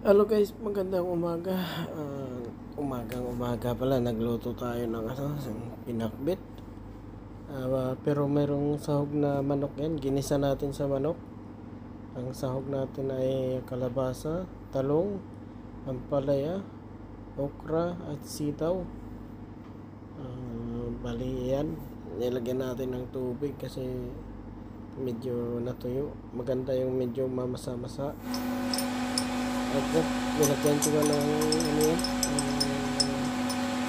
Hello guys, magandang umaga. Umagang-umaga pala nagluto tayo ng pinakbit. Pero mayroong sahog na manok yan. Ginisa natin sa manok. Ang sahog natin ay kalabasa, talong, ampalaya, okra at sitaw. Bali yan. Nilagyan natin ng tubig kasi medyo natuyo. Maganda yung medyo mamasa-masa. At nilagyan ko ng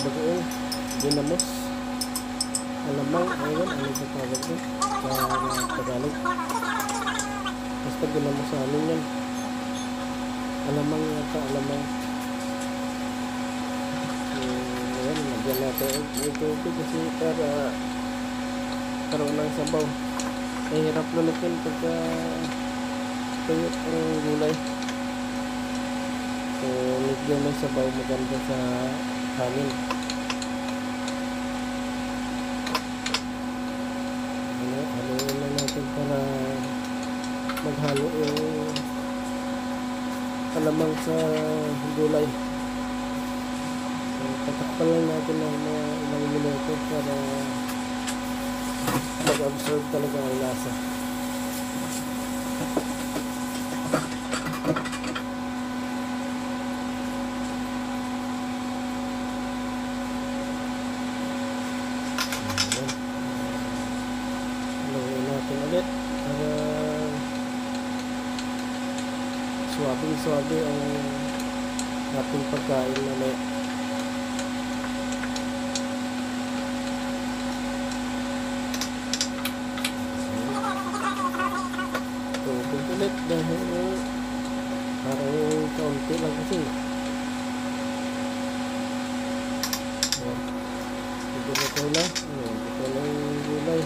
bagoong ginamos, alamang, ayun, ano yung tawag ko sa Tagalog, basta ginamos sa amin yan, alamang yata, alamang. Ayan, nagyan natin yung tubig kasi para karoon ng sabaw. Hirap lunukin pagka tuyo ang gulay. So, medyo may sabaw maganda sa kanin. Haluin na natin para maghalo yung kalamang sa gulay. So, patakpan lang natin ng mga ilang minuto para mag-absorb talaga ang lasa. Ulit para suwabe ang ating pagkain mamaya. Tubig ulit dahil parang kaunti lang kasi. Ito na yung gulay.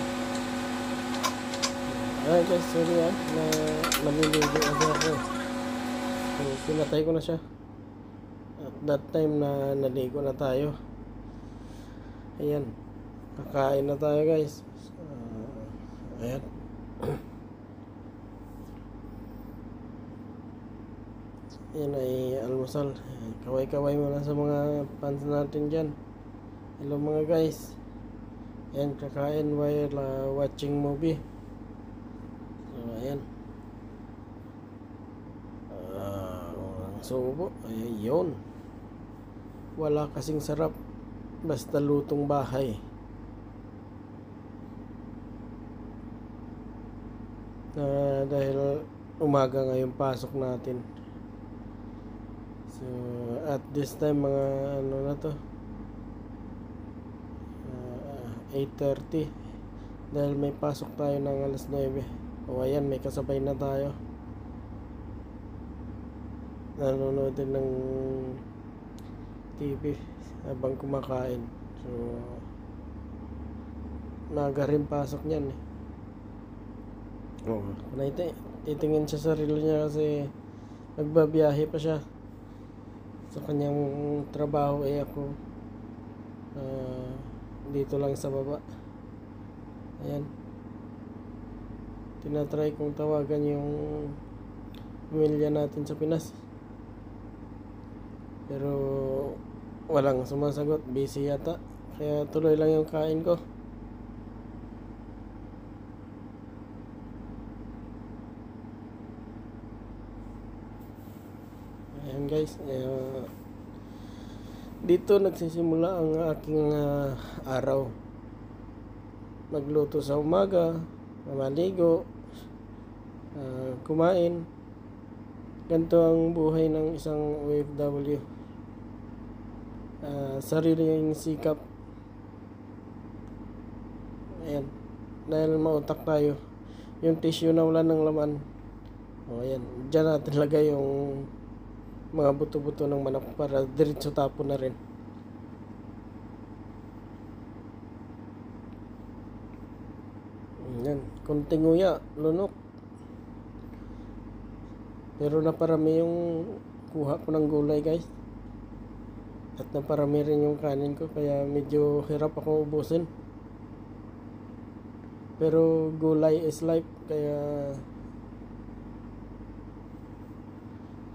Guys, sorry na maliligo kasi ako. So, pinatay ko na siya. At that time na naligo na tayo. Ayan. Kakain na tayo guys. Ayan. Ayan ay almusal. Kaway-kaway muna sa mga fans natin dyan. Hello mga guys. Ayan, kakain while watching movie. Ayan. Ang subo. Ayun. Wala kasing sarap. Basta lutong bahay. Dahil umaga ngayon pasok natin. So, at this time mga ano na to. 8:30. Dahil may pasok tayo ng alas 9. O ayan, may kasabay na tayo. Nanonood din ng TV habang kumakain. So, naga rin pasok niyan eh. Titingin siya sa relo niya kasi nagbabiyahe pa siya sa kanyang trabaho. Ako dito lang sa baba. Ayan, tinatry kong tawagan yung pamilya natin sa Pinas pero walang sumasagot, busy yata, kaya tuloy lang yung kain ko. Ayan guys, dito nagsisimula ang aking araw. Magluto sa umaga, maligo, kumain. Ganito ang buhay ng isang OFW. Sariling sikap. Ayan, dahil mautak tayo. Yung tissue na wala ng laman, ayan, dyan natin lagay yung mga buto-buto ng manok para diretso tapo na rin. Yan, konting nguya, lunok. Pero naparami yung kuha ko ng gulay guys. At naparami rin yung kanin ko, kaya medyo hirap ako ubusin. Pero gulay is life, kaya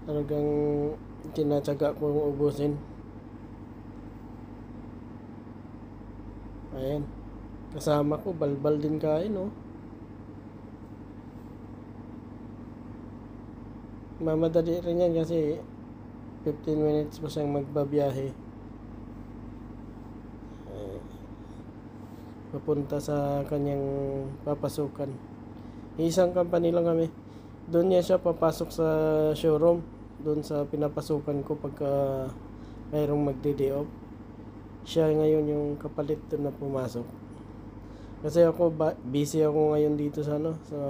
Talagang tinatsaga kong ubusin. Ayan. Kasama ko, balbal din kain, oh. Mamadali rin yan kasi 15 minutes pa siyang magbabiyahe. Papunta sa kanyang papasukan. Isang company lang kami. Doon niya siya papasok sa showroom. Doon sa pinapasukan ko pagka mayroong magde-day off. Siya ngayon yung kapalit doon na pumasok. Kasi ako busy ako ngayon dito sa sa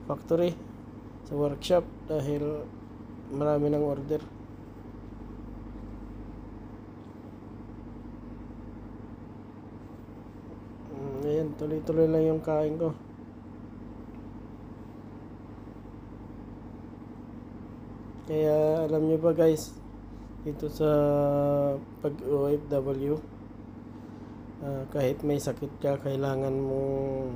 factory, sa workshop dahil marami ng order. Ayan, tuloy-tuloy lang yung kain ko. Kaya alam nyo ba guys, dito sa pag OFW, kahit may sakit ka, kailangan mong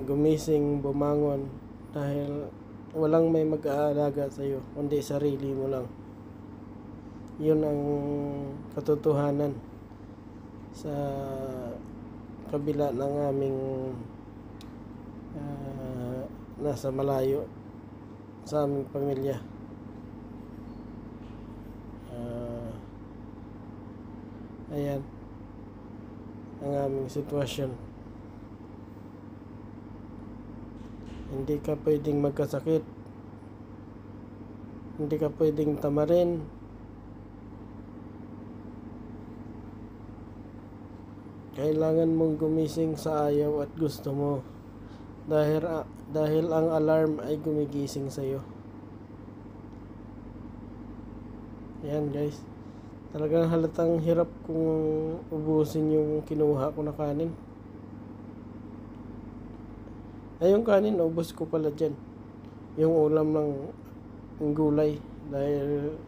gumising, bumangon, dahil walang may mag-aalaga sa iyo kundi sarili mo lang. Yun ang katotohanan sa kabila ng aming nasa malayo sa aming pamilya. Ayan ang aming sitwasyon. Hindi ka pwedeng magkasakit, hindi ka pwedeng tamarin, kailangan mong gumising sa ayaw at gusto mo, dahil ang alarm ay gumigising sa iyo. Ayan guys, talagang halatang hirap kung ubusin yung kinuha ko na kanin. Ay, yung kanin, ubos ko pala dyan. Yung ulam ng gulay. Dahil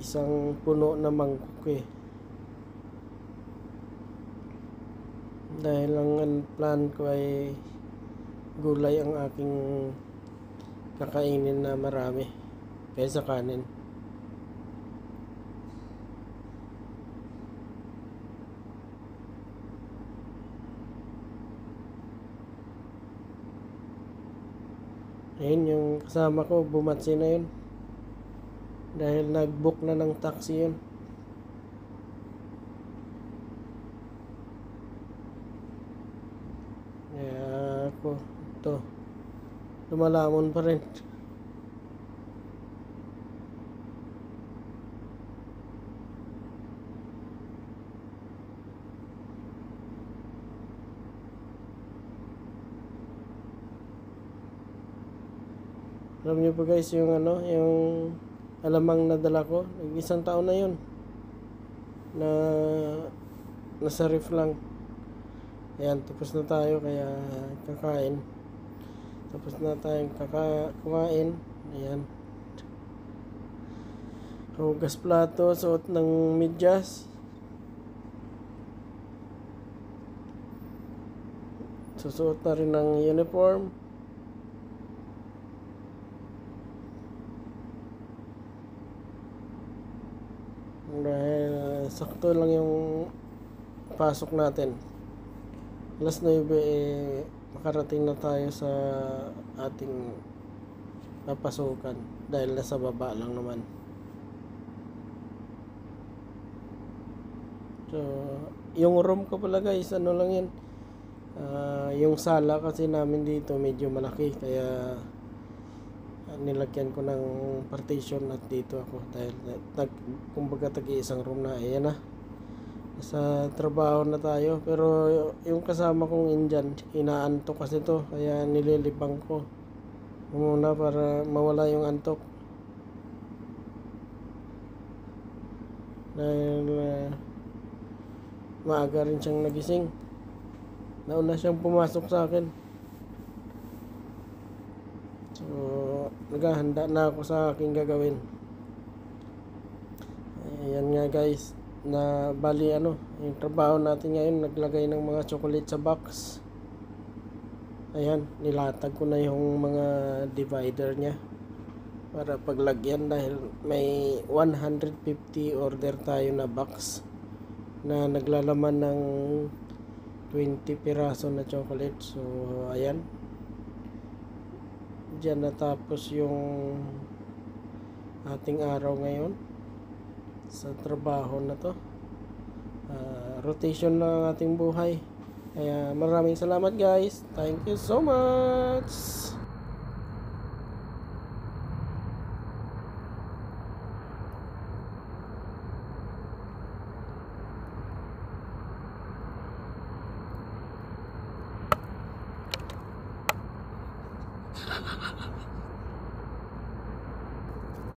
isang puno na mangkok eh. Dahil ang plan ko ay gulay ang aking kakainin na marami kaysa kanin. Ayun, yung kasama ko, bumatsi na yun. Dahil nag-book na ng taxi yun. Kaya ako, ito, lumalamon pa rin. Alam niyo po guys, yung yung alamang nadala ko, isang taon na yun na nasa ref lang. Ayan, tapos na tayo, kaya kakain. Tapos na tayong kumain. Ayan, hugas plato, suot ng medyas, susuot na rin ng uniform. Dahil sakto lang yung pasok natin. Alas 9 makarating na tayo sa ating papasukan dahil nasa baba lang naman. So, yung room ko pala guys, lang yan. Yung sala kasi namin dito medyo malaki, kaya nilagyan ko ng partition at dito ako dahil kumbaga tag-iisang room na. Ayan na, sa trabaho na tayo, pero yung kasama kong Indian inaantok kasi to, kaya nililibang ko muna para mawala yung antok dahil maaga rin siyang nagising. Nauna siyang pumasok sa akin. So, naghahanda na ako sa aking gagawin. Ayan nga guys, na bali yung trabaho natin ngayon, naglagay ng mga chocolate sa box. Ayan, nilatag ko na yung mga divider niya para paglagyan dahil may 150 order tayo na box na naglalaman ng 20 piraso na chocolate. So ayan, diyan natapos yung ating araw ngayon sa trabaho na to. Rotation ng ating buhay. Kaya maraming salamat guys. Thank you so much.